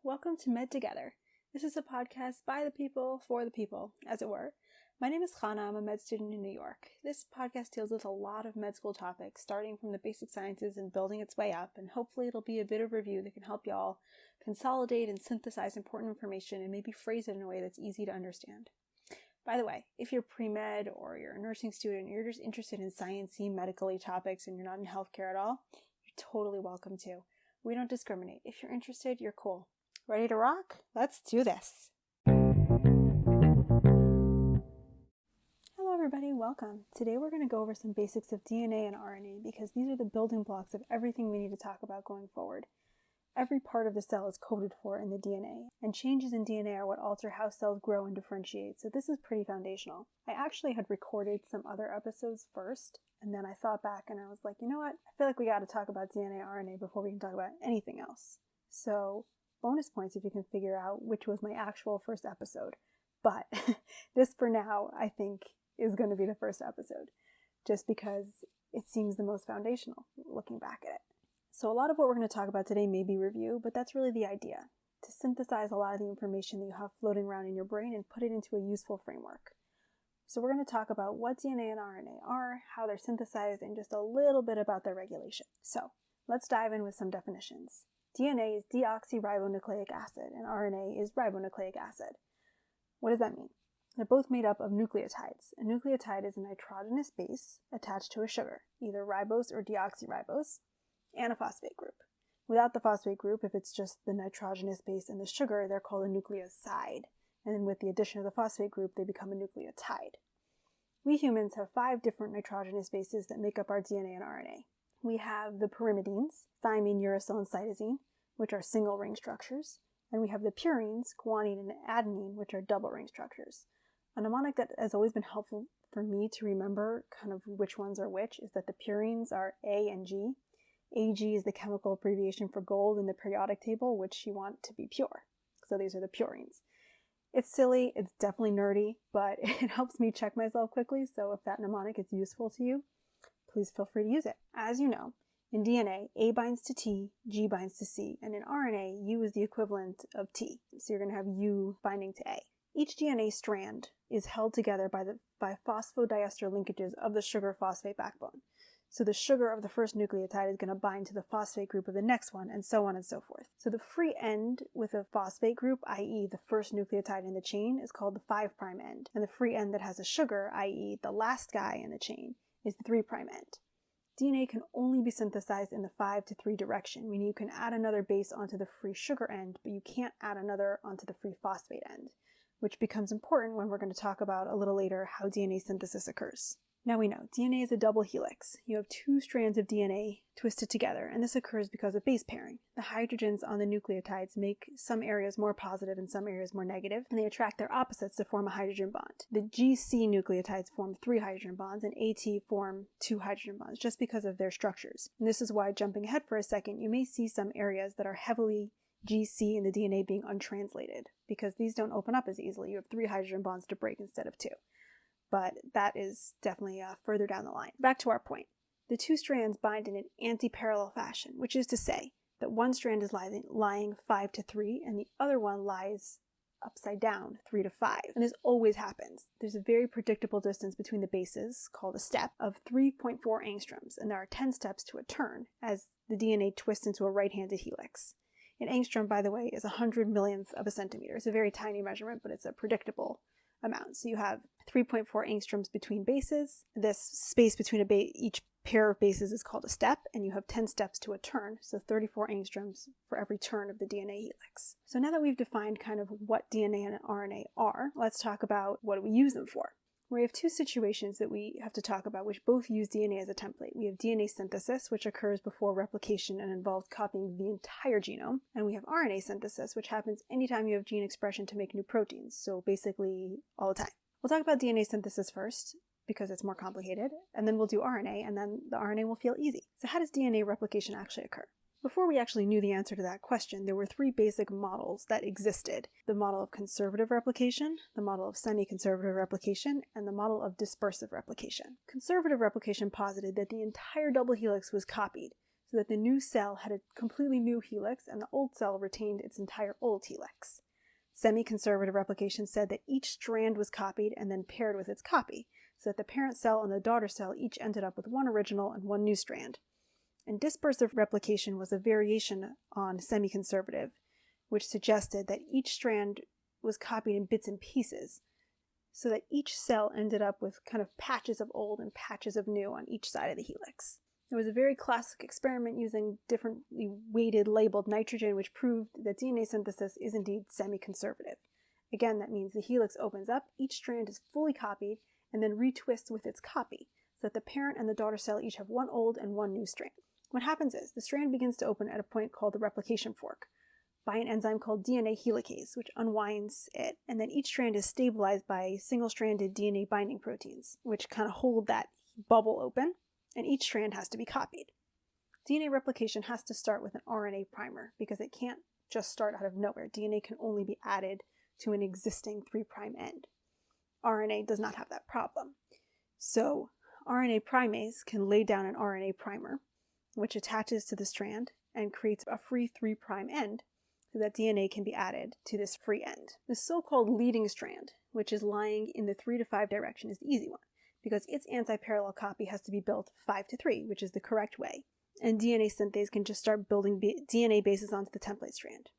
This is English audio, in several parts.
Welcome to Med Together. This is a podcast by the people, for the people, as it were. My name is Chana. I'm a med student in New York. This podcast deals with a lot of med school topics, starting from the basic sciences and building its way up, and hopefully it'll be a bit of review that can help y'all consolidate and synthesize important information and maybe phrase it in a way that's easy to understand. By the way, if you're pre-med or you're a nursing student, or you're just interested in sciencey, medically topics, and you're not in healthcare at all, you're totally welcome to. We don't discriminate. If you're interested, you're cool. Ready to rock? Let's do this. Hello everybody, welcome. Today we're going to go over some basics of DNA and RNA because these are the building blocks of everything we need to talk about going forward. Every part of the cell is coded for in the DNA, and changes in DNA are what alter how cells grow and differentiate, so this is pretty foundational. I actually had recorded some other episodes first, and then I thought back and I was like, you know what? I feel like we got to talk about DNA and RNA before we can talk about anything else. So bonus points if you can figure out which was my actual first episode. But this for now, I think, is going to be the first episode, just because it seems the most foundational looking back at it. So a lot of what we're going to talk about today may be review, but that's really the idea, to synthesize a lot of the information that you have floating around in your brain and put it into a useful framework. So we're going to talk about what DNA and RNA are, how they're synthesized, and just a little bit about their regulation. So let's dive in with some definitions. DNA is deoxyribonucleic acid, and RNA is ribonucleic acid. What does that mean? They're both made up of nucleotides. A nucleotide is a nitrogenous base attached to a sugar, either ribose or deoxyribose, and a phosphate group. Without the phosphate group, if it's just the nitrogenous base and the sugar, they're called a nucleoside. And then with the addition of the phosphate group, they become a nucleotide. We humans have 5 different nitrogenous bases that make up our DNA and RNA. We have the pyrimidines, thymine, uracil, and cytosine, which are single ring structures. And we have the purines, guanine, and adenine, which are double ring structures. A mnemonic that has always been helpful for me to remember kind of which ones are which is that the purines are A and G. Ag is the chemical abbreviation for gold in the periodic table, which you want to be pure. So these are the purines. It's silly, it's definitely nerdy, but it helps me check myself quickly, so if that mnemonic is useful to you, please feel free to use it. As you know, in DNA, A binds to T, G binds to C, and in RNA, U is the equivalent of T. So you're going to have U binding to A. Each DNA strand is held together by phosphodiester linkages of the sugar phosphate backbone. So the sugar of the first nucleotide is going to bind to the phosphate group of the next one, and so on and so forth. So the free end with a phosphate group, i.e. the first nucleotide in the chain, is called the 5' end. And the free end that has a sugar, i.e. the last guy in the chain, is the 3' end. DNA can only be synthesized in the 5 to 3 direction, meaning you can add another base onto the free sugar end, but you can't add another onto the free phosphate end, which becomes important when we're going to talk about a little later how DNA synthesis occurs. Now we know DNA is a double helix. You have 2 strands of DNA twisted together, and this occurs because of base pairing. The hydrogens on the nucleotides make some areas more positive and some areas more negative, and they attract their opposites to form a hydrogen bond. The GC nucleotides form 3 hydrogen bonds, and AT form 2 hydrogen bonds, just because of their structures. And this is why, jumping ahead for a second, you may see some areas that are heavily GC in the DNA being untranslated, because these don't open up as easily. You have 3 hydrogen bonds to break instead of 2. But that is definitely further down the line. Back to our point. The 2 strands bind in an anti-parallel fashion, which is to say that one strand is lying 5 to 3 and the other one lies upside down 3 to 5. And this always happens. There's a very predictable distance between the bases, called a step, of 3.4 angstroms, and there are 10 steps to a turn as the DNA twists into a right-handed helix. An angstrom, by the way, is 100 millionth of a centimeter. It's a very tiny measurement, but it's a predictable amount. So you have 3.4 angstroms between bases. This space between each pair of bases is called a step, and you have 10 steps to a turn, so 34 angstroms for every turn of the DNA helix. So now that we've defined kind of what DNA and RNA are, let's talk about what we use them for. We have 2 situations that we have to talk about, which both use DNA as a template. We have DNA synthesis, which occurs before replication and involves copying the entire genome. And we have RNA synthesis, which happens anytime you have gene expression to make new proteins, so basically all the time. We'll talk about DNA synthesis first, because it's more complicated, and then we'll do RNA, and then the RNA will feel easy. So how does DNA replication actually occur? Before we actually knew the answer to that question, there were 3 basic models that existed. The model of conservative replication, the model of semi-conservative replication, and the model of dispersive replication. Conservative replication posited that the entire double helix was copied, so that the new cell had a completely new helix and the old cell retained its entire old helix. Semi-conservative replication said that each strand was copied and then paired with its copy, so that the parent cell and the daughter cell each ended up with one original and one new strand. And dispersive replication was a variation on semi-conservative, which suggested that each strand was copied in bits and pieces, so that each cell ended up with kind of patches of old and patches of new on each side of the helix. There was a very classic experiment using differently weighted labeled nitrogen, which proved that DNA synthesis is indeed semi-conservative. Again, that means the helix opens up, each strand is fully copied, and then retwists with its copy, so that the parent and the daughter cell each have one old and one new strand. What happens is, the strand begins to open at a point called the replication fork, by an enzyme called DNA helicase, which unwinds it, and then each strand is stabilized by single-stranded DNA binding proteins, which kind of hold that bubble open, and each strand has to be copied. DNA replication has to start with an RNA primer, because it can't just start out of nowhere. DNA can only be added to an existing 3' end. RNA does not have that problem. So RNA primase can lay down an RNA primer, which attaches to the strand and creates a free 3' end, so that DNA can be added to this free end. The so-called leading strand, which is lying in the 3 to 5 direction, is the easy one, because its anti-parallel copy has to be built 5 to 3, which is the correct way, and DNA synthase can just start building DNA bases onto the template strand.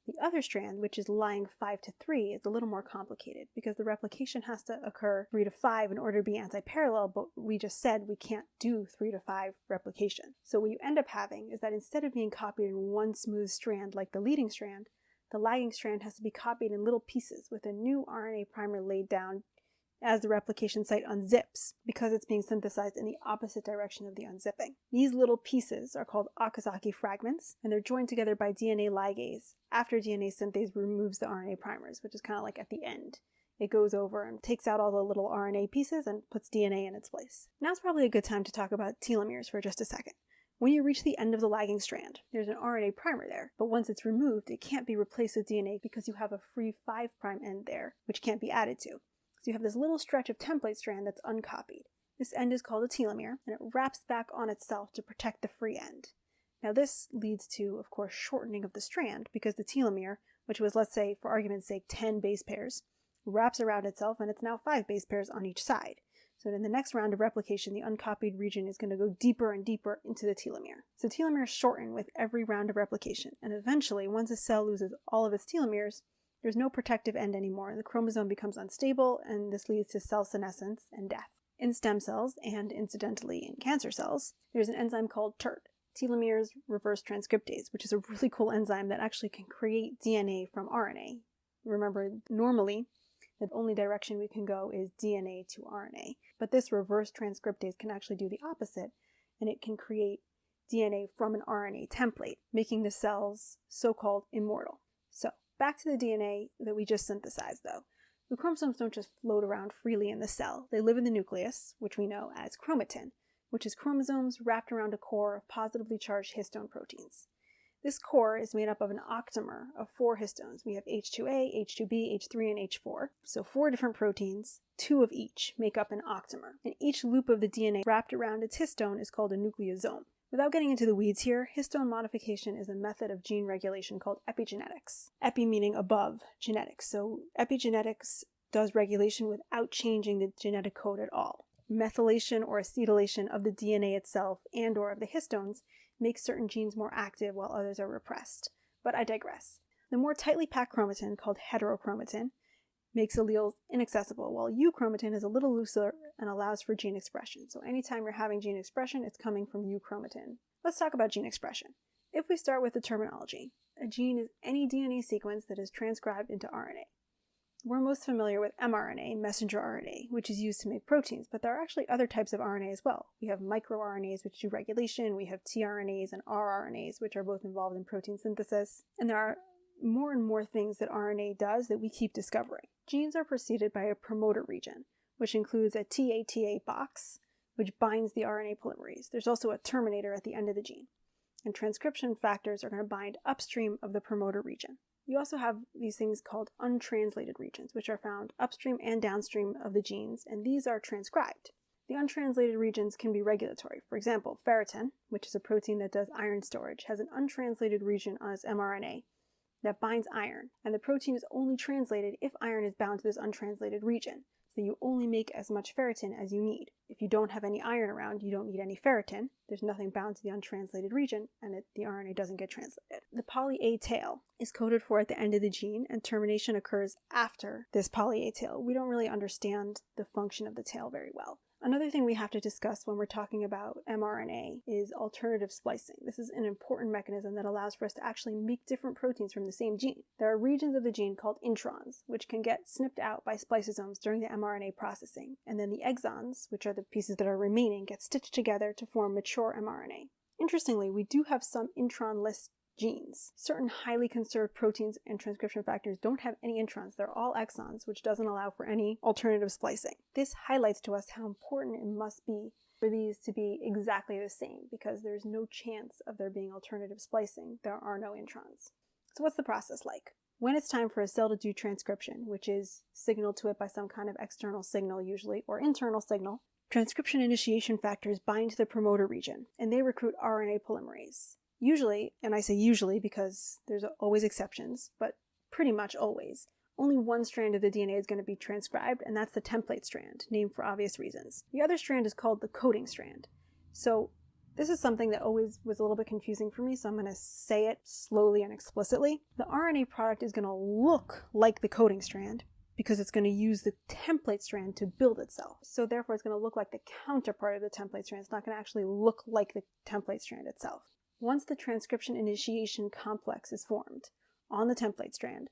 The other strand, which is lying 5 to 3, is a little more complicated, because the replication has to occur 3 to 5 in order to be anti-parallel, but we just said we can't do 3 to 5 replication. So what you end up having is that instead of being copied in one smooth strand like the leading strand, the lagging strand has to be copied in little pieces with a new RNA primer laid down as the replication site unzips, because it's being synthesized in the opposite direction of the unzipping. These little pieces are called Okazaki fragments, and they're joined together by DNA ligase after DNA synthase removes the RNA primers, which is kind of like at the end. It goes over and takes out all the little RNA pieces and puts DNA in its place. Now's probably a good time to talk about telomeres for just a second. When you reach the end of the lagging strand, there's an RNA primer there, but once it's removed, it can't be replaced with DNA because you have a free 5' end there, which can't be added to. So you have this little stretch of template strand that's uncopied. This end is called a telomere, and it wraps back on itself to protect the free end. Now this leads to, of course, shortening of the strand, because the telomere, which was, let's say, for argument's sake, 10 base pairs, wraps around itself, and it's now 5 base pairs on each side. So in the next round of replication, the uncopied region is going to go deeper and deeper into the telomere. So telomeres shorten with every round of replication, and eventually, once a cell loses all of its telomeres, there's no protective end anymore, and the chromosome becomes unstable, and this leads to cell senescence and death. In stem cells, and incidentally in cancer cells, there's an enzyme called TERT, telomeres reverse transcriptase, which is a really cool enzyme that actually can create DNA from RNA. Remember, normally, the only direction we can go is DNA to RNA, but this reverse transcriptase can actually do the opposite, and it can create DNA from an RNA template, making the cells so-called immortal. So, back to the DNA that we just synthesized, though. The chromosomes don't just float around freely in the cell. They live in the nucleus, which we know as chromatin, which is chromosomes wrapped around a core of positively charged histone proteins. This core is made up of an octamer of 4 histones. We have H2A, H2B, H3, and H4. So 4 different proteins, 2 of each, make up an octamer. And each loop of the DNA wrapped around its histone is called a nucleosome. Without getting into the weeds here, histone modification is a method of gene regulation called epigenetics. Epi meaning above genetics. So epigenetics does regulation without changing the genetic code at all. Methylation or acetylation of the DNA itself and or of the histones makes certain genes more active while others are repressed. But I digress. The more tightly packed chromatin, called heterochromatin, makes alleles inaccessible, while euchromatin is a little looser and allows for gene expression. So anytime you're having gene expression, it's coming from euchromatin. Let's talk about gene expression. If we start with the terminology, a gene is any DNA sequence that is transcribed into RNA. We're most familiar with mRNA, messenger RNA, which is used to make proteins, but there are actually other types of RNA as well. We have microRNAs, which do regulation, we have tRNAs and rRNAs, which are both involved in protein synthesis, and there are more and more things that RNA does that we keep discovering. Genes are preceded by a promoter region, which includes a TATA box, which binds the RNA polymerase. There's also a terminator at the end of the gene. And transcription factors are going to bind upstream of the promoter region. You also have these things called untranslated regions, which are found upstream and downstream of the genes, and these are transcribed. The untranslated regions can be regulatory. For example, ferritin, which is a protein that does iron storage, has an untranslated region on its mRNA that binds iron, and the protein is only translated if iron is bound to this untranslated region. So you only make as much ferritin as you need. If you don't have any iron around, you don't need any ferritin. There's nothing bound to the untranslated region, and the RNA doesn't get translated. The poly A tail is coded for at the end of the gene, and termination occurs after this poly A tail. We don't really understand the function of the tail very well. Another thing we have to discuss when we're talking about mRNA is alternative splicing. This is an important mechanism that allows for us to actually make different proteins from the same gene. There are regions of the gene called introns, which can get snipped out by spliceosomes during the mRNA processing, and then the exons, which are the pieces that are remaining, get stitched together to form mature mRNA. Interestingly, we do have some intron-less genes. Certain highly conserved proteins and transcription factors don't have any introns. They're all exons, which doesn't allow for any alternative splicing. This highlights to us how important it must be for these to be exactly the same, because there's no chance of there being alternative splicing. There are no introns. So what's the process like? When it's time for a cell to do transcription, which is signaled to it by some kind of external signal usually, or internal signal, transcription initiation factors bind to the promoter region, and they recruit RNA polymerase. Usually, and I say usually because there's always exceptions, but pretty much always, only one strand of the DNA is going to be transcribed, and that's the template strand, named for obvious reasons. The other strand is called the coding strand. So this is something that always was a little bit confusing for me, so I'm going to say it slowly and explicitly. The RNA product is going to look like the coding strand because it's going to use the template strand to build itself. So therefore, it's going to look like the counterpart of the template strand. It's not going to actually look like the template strand itself. Once the transcription initiation complex is formed on the template strand,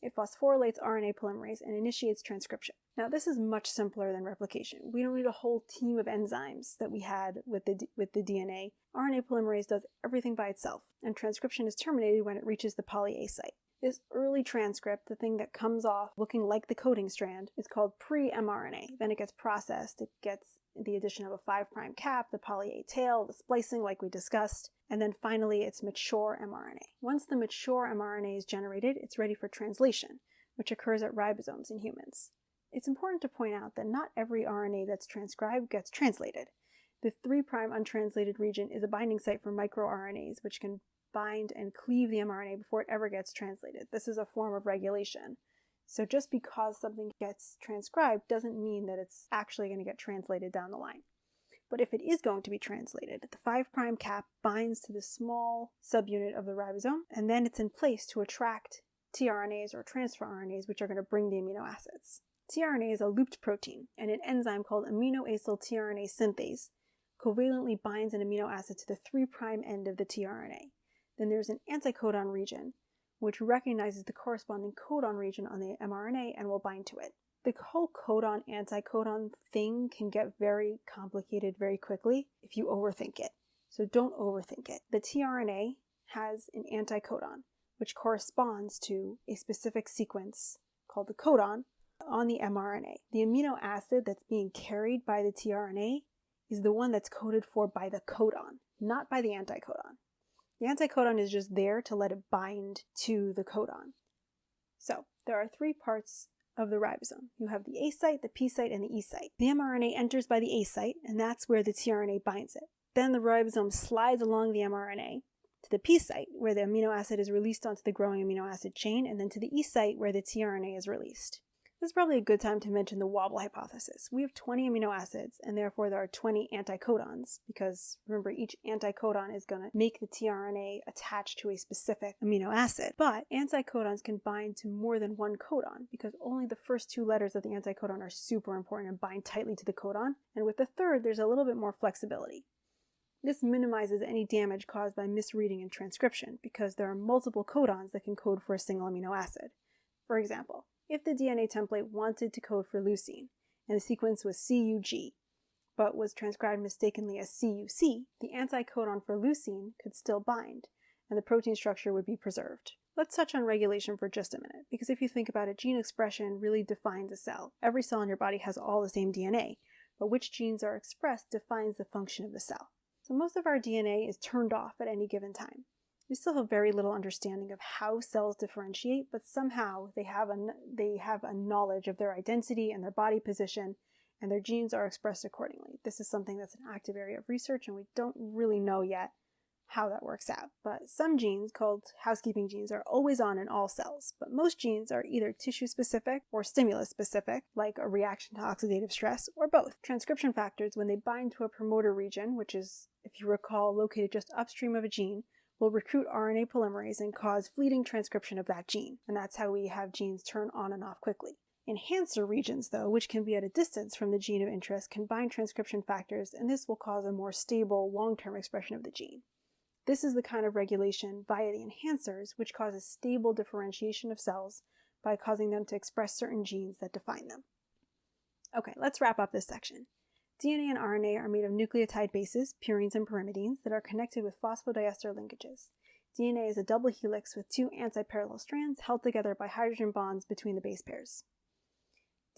it phosphorylates RNA polymerase and initiates transcription. Now, this is much simpler than replication. We don't need a whole team of enzymes that we had with the DNA. RNA polymerase does everything by itself, and transcription is terminated when it reaches the poly A site. This early transcript, the thing that comes off looking like the coding strand, is called pre-mRNA. Then it gets processed. It gets the addition of a 5' cap, the poly A tail, the splicing like we discussed, and then finally it's mature mRNA. Once the mature mRNA is generated, it's ready for translation, which occurs at ribosomes in humans. It's important to point out that not every RNA that's transcribed gets translated. The 3' untranslated region is a binding site for microRNAs, which can bind and cleave the mRNA before it ever gets translated. This is a form of regulation. So just because something gets transcribed doesn't mean that it's actually going to get translated down the line. But if it is going to be translated, the 5' cap binds to the small subunit of the ribosome, and then it's in place to attract tRNAs or transfer RNAs, which are going to bring the amino acids. tRNA is a looped protein, and an enzyme called aminoacyl tRNA synthase covalently binds an amino acid to the 3' end of the tRNA. Then there's an anticodon region, which recognizes the corresponding codon region on the mRNA and will bind to it. The whole codon-anticodon thing can get very complicated very quickly if you overthink it. So don't overthink it. The tRNA has an anticodon, which corresponds to a specific sequence called the codon on the mRNA. The amino acid that's being carried by the tRNA is the one that's coded for by the codon, not by the anticodon. The anticodon is just there to let it bind to the codon. So there are 3 parts of the ribosome. You have the A site, the P site, and the E site. The mRNA enters by the A site, and that's where the tRNA binds it. Then the ribosome slides along the mRNA to the P site, where the amino acid is released onto the growing amino acid chain, and then to the E site, where the tRNA is released. This is probably a good time to mention the wobble hypothesis. We have 20 amino acids, and therefore there are 20 anticodons, because remember, each anticodon is going to make the tRNA attach to a specific amino acid. But anticodons can bind to more than one codon, because only the first 2 letters of the anticodon are super important and bind tightly to the codon, and with the third, there's a little bit more flexibility. This minimizes any damage caused by misreading in transcription, because there are multiple codons that can code for a single amino acid. For example, if the DNA template wanted to code for leucine, and the sequence was CUG, but was transcribed mistakenly as CUC, the anticodon for leucine could still bind, and the protein structure would be preserved. Let's touch on regulation for just a minute, because if you think about it, gene expression really defines a cell. Every cell in your body has all the same DNA, but which genes are expressed defines the function of the cell. So most of our DNA is turned off at any given time. We still have very little understanding of how cells differentiate, but somehow they have a knowledge of their identity and their body position, and their genes are expressed accordingly. This is something that's an active area of research, and we don't really know yet how that works out. But some genes, called housekeeping genes, are always on in all cells, but most genes are either tissue-specific or stimulus-specific, like a reaction to oxidative stress, or both. Transcription factors, when they bind to a promoter region, which is, if you recall, located just upstream of a gene, will recruit RNA polymerase and cause fleeting transcription of that gene, and that's how we have genes turn on and off quickly. Enhancer regions, though, which can be at a distance from the gene of interest, can bind transcription factors, and this will cause a more stable, long-term expression of the gene. This is the kind of regulation via the enhancers which causes stable differentiation of cells by causing them to express certain genes that define them. Okay, let's wrap up this section. DNA and RNA are made of nucleotide bases, purines and pyrimidines, that are connected with phosphodiester linkages. DNA is a double helix with two anti-parallel strands held together by hydrogen bonds between the base pairs.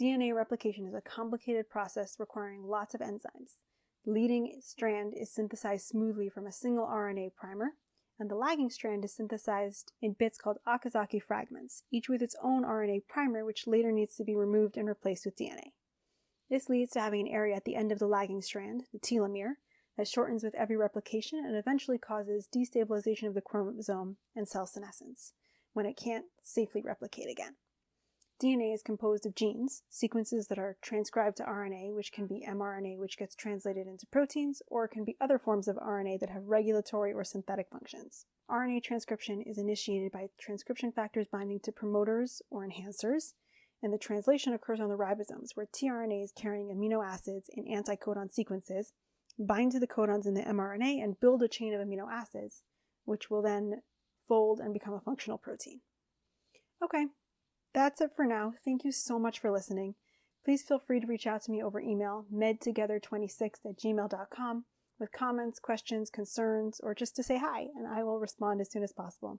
DNA replication is a complicated process requiring lots of enzymes. The leading strand is synthesized smoothly from a single RNA primer, and the lagging strand is synthesized in bits called Okazaki fragments, each with its own RNA primer, which later needs to be removed and replaced with DNA. This leads to having an area at the end of the lagging strand, the telomere, that shortens with every replication and eventually causes destabilization of the chromosome and cell senescence, when it can't safely replicate again. DNA is composed of genes, sequences that are transcribed to RNA, which can be mRNA, which gets translated into proteins, or it can be other forms of RNA that have regulatory or synthetic functions. RNA transcription is initiated by transcription factors binding to promoters or enhancers, and the translation occurs on the ribosomes, where tRNAs carrying amino acids in anticodon sequences bind to the codons in the mRNA and build a chain of amino acids, which will then fold and become a functional protein. Okay. That's it for now. Thank you so much for listening. Please feel free to reach out to me over email, medtogether26@gmail.com, with comments, questions, concerns, or just to say hi, and I will respond as soon as possible.